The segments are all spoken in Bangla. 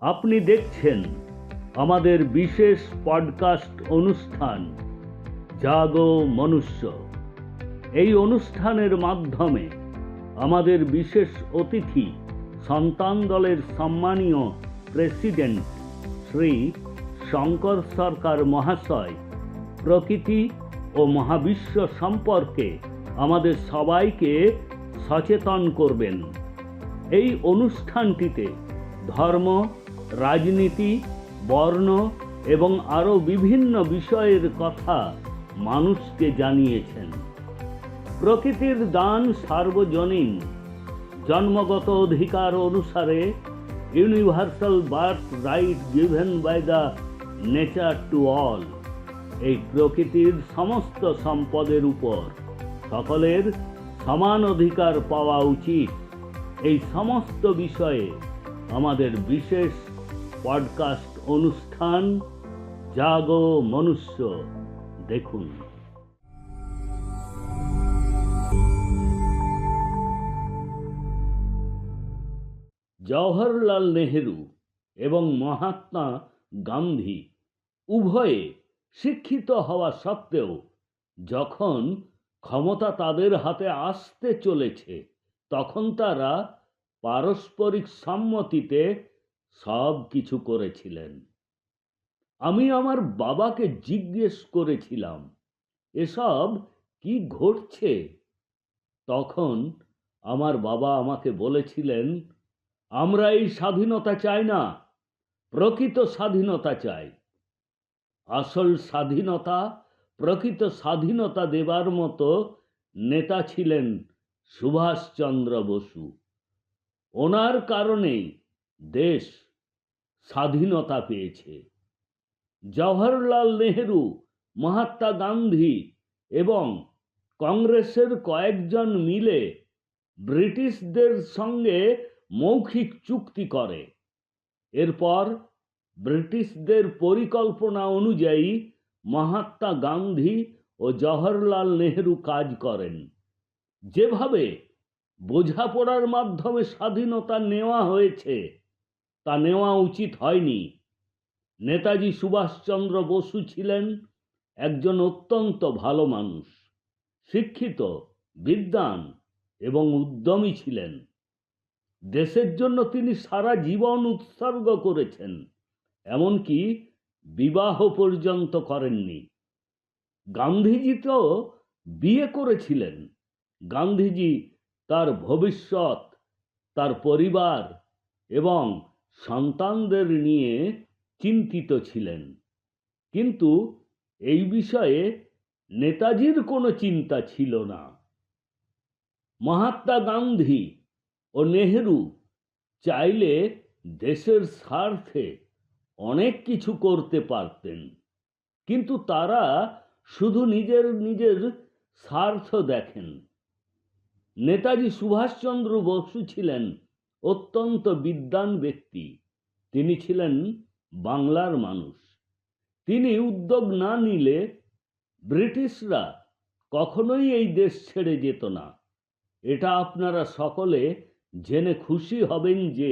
আপনি দেখছেন আমাদের বিশেষ পডকাস্ট অনুষ্ঠান জাগো মনুষ্য। এই অনুষ্ঠানের মাধ্যমে আমাদের বিশেষ অতিথি সন্তান দলের সম্মানীয় প্রেসিডেন্ট শ্রী শঙ্কর সরকার মহাশয় প্রকৃতি ও মহাবিশ্ব সম্পর্কে আমাদের সবাইকে সচেতন করবেন। এই অনুষ্ঠানটিতে ধর্ম, রাজনীতি, বর্ণ এবং আরও বিভিন্ন বিষয়ের কথা মানুষকে জানিয়েছেন। প্রকৃতির দান সার্বজনীন, জন্মগত অধিকার অনুসারে universal birth right given by the nature to all. এই প্রকৃতির সমস্ত সম্পদের উপর সকলের সমান অধিকার পাওয়া উচিত। এই সমস্ত বিষয়ে আমাদের বিশেষ পডকাস্ট অনুষ্ঠান জাগো মনুষ্য দেখুন। জওহরলাল নেহেরু এবং মহাত্মা গান্ধী উভয়ে শিক্ষিত হওয়া সত্ত্বেও যখন ক্ষমতা তাদের হাতে আসতে চলেছে তখন তারা পারস্পরিক সম্মতিতে সব কিছু করেছিলেন। আমি আমার বাবাকে জিজ্ঞেস করেছিলাম, এসব কি ঘটছে? তখন আমার বাবা আমাকে বলেছিলেন, আমরা এই স্বাধীনতা চাই না, প্রকৃত স্বাধীনতা চাই। আসল স্বাধীনতা, প্রকৃত স্বাধীনতা দেবার মতো নেতা ছিলেন সুভাষচন্দ্র বসু। ওনার কারণেই দেশ স্বাধীনতা পেয়েছে। জওহরলাল নেহেরু, মহাত্মা গান্ধী এবং কংগ্রেসের কয়েকজন মিলে ব্রিটিশদের সঙ্গে মৌখিক চুক্তি করে। এরপর ব্রিটিশদের পরিকল্পনা অনুযায়ী মহাত্মা গান্ধী ও জওহরলাল নেহেরু কাজ করেন। যেভাবে বোঝাপড়ার মাধ্যমে স্বাধীনতা নেওয়া হয়েছে তা নেওয়া উচিত হয়নি। নেতাজি সুভাষচন্দ্র বসু ছিলেন একজন অত্যন্ত ভালো মানুষ, শিক্ষিত, বিদ্বান এবং উদ্যমী ছিলেন। দেশের জন্য তিনি সারা জীবন উৎসর্গ করেছেন, এমনকি বিবাহ পর্যন্ত করেননি। গান্ধীজি তো বিয়ে করেছিলেন। গান্ধীজি তার ভবিষ্যৎ, তার পরিবার এবং সন্তানদের নিয়ে চিন্তিত ছিলেন, কিন্তু এই বিষয়ে নেতাজির কোনো চিন্তা ছিল না। মহাত্মা গান্ধী ও নেহেরু চাইলে দেশের স্বার্থে অনেক কিছু করতে পারতেন, কিন্তু তারা শুধু নিজের স্বার্থ দেখেন। নেতাজি সুভাষচন্দ্র বসু ছিলেন অত্যন্ত বিদ্বান ব্যক্তি। তিনি ছিলেন বাংলার মানুষ। তিনি উদ্যোগ না নিলে ব্রিটিশরা কখনোই এই দেশ ছেড়ে যেত না। এটা আপনারা সকলে জেনে খুশি হবেন যে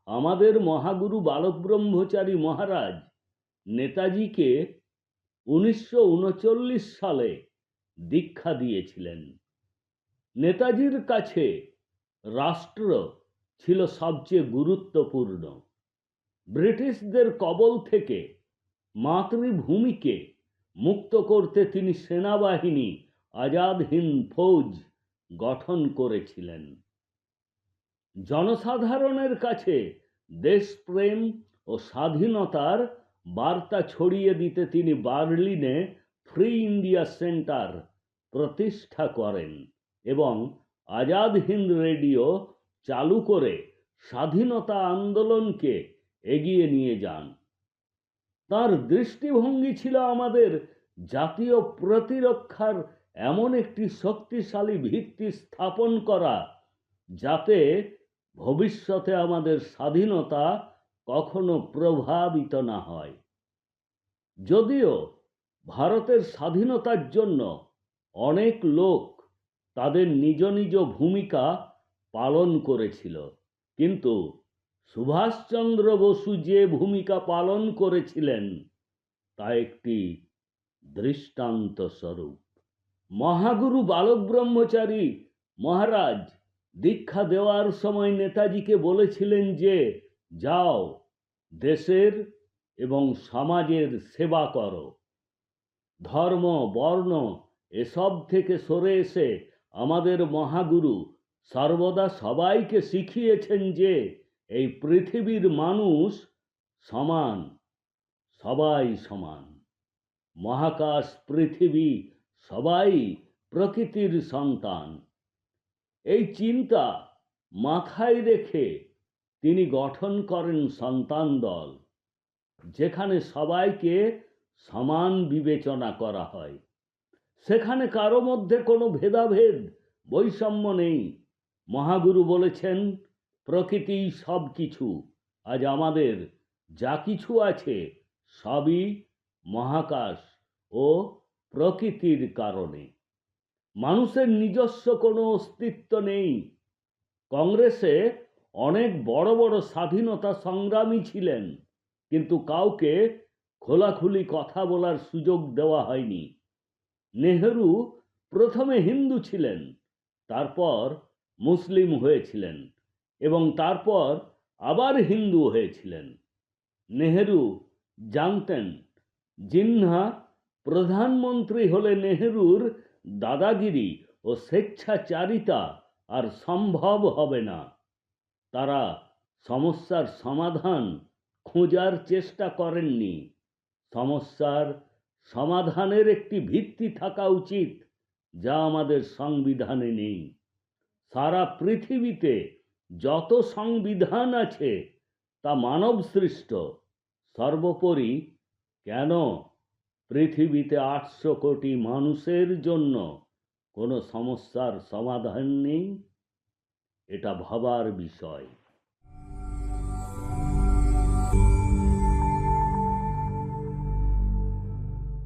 আমাদের মহাগুরু বালক ব্রহ্মচারী মহারাজ নেতাজিকে 1939 সালে দীক্ষা দিয়েছিলেন। নেতাজির কাছে রাষ্ট্র ছিল সবচেয়ে গুরুত্বপূর্ণ। ব্রিটিশদের কবল থেকে মাতৃভূমিকে মুক্ত করতে তিনি সেনাবাহিনী, আজাদ হিন্দ ফৌজ গঠন করেছিলেন। জনসাধারণের কাছে দেশপ্রেম ও স্বাধীনতার বার্তা ছড়িয়ে দিতে তিনি বার্লিনে ফ্রি ইন্ডিয়া সেন্টার প্রতিষ্ঠা করেন এবং আজাদ হিন্দ রেডিও চালু করে স্বাধীনতা আন্দোলনকে এগিয়ে নিয়ে যান। তার দৃষ্টিভঙ্গি ছিল আমাদের জাতীয় প্রতিরক্ষার এমন একটি শক্তিশালী ভিত্তি স্থাপন করা যাতে ভবিষ্যতে আমাদের স্বাধীনতা কখনো প্রভাবিত না হয়। যদিও ভারতের স্বাধীনতার জন্য অনেক লোক তাদের নিজ নিজ ভূমিকা পালন করেছিল, কিন্তু সুভাষচন্দ্র বসু যে ভূমিকা পালন করেছিলেন তা একটি দৃষ্টান্ত স্বরূপ। মহাগুরু বালক ব্রহ্মচারী মহারাজ দীক্ষা দেওয়ার সময় নেতাজিকে বলেছিলেন যে, যাও দেশের এবং সমাজের সেবা করো। ধর্ম বর্ণ এসব থেকে সরে এসে আমাদের মহাগুরু সর্বদা সবাইকে শিখিয়েছেন যে এই পৃথিবীর মানুষ সমান, সবাই সমান। মহাকাশ পৃথিবী সবাই প্রকৃতির সন্তান। এই চিন্তা মাথায় রেখে তিনি গঠন করেন সন্তান দল, যেখানে সবাইকে সমান বিবেচনা করা হয়। সেখানে কারো মধ্যে কোনো ভেদাভেদ বৈষম্য নেই। মহাগুরু বলেছেন, প্রকৃতিই সব কিছু। আজ আমাদের যা কিছু আছে সবই মহাকাশ ও প্রকৃতির কারণে। মানুষের নিজস্ব কোনো অস্তিত্ব নেই। কংগ্রেসে অনেক বড় বড় স্বাধীনতা সংগ্রামী ছিলেন, কিন্তু কাউকে খোলাখুলি কথা বলার সুযোগ দেওয়া হয়নি। নেহেরু প্রথমে হিন্দু ছিলেন, তারপর মুসলিম হয়েছিলেন এবং তারপর আবার হিন্দু হয়েছিলেন। নেহেরু জানতেন জিন্নাহ প্রধানমন্ত্রী হলে নেহেরুর দাদাগিরি ও স্বেচ্ছাচারিতা আর সম্ভব হবে না। তারা সমস্যার সমাধান খোঁজার চেষ্টা করেননি। সমস্যার সমাধানের একটি ভিত্তি থাকা উচিত, যা আমাদের সংবিধানে নেই। সারা পৃথিবীতে যত সংবিধান আছে তা মানব সৃষ্ট। সর্বোপরি কেন পৃথিবীতে 800 কোটি মানুষের জন্য কোনো সমস্যার সমাধান নেই? এটা ভাবার বিষয়।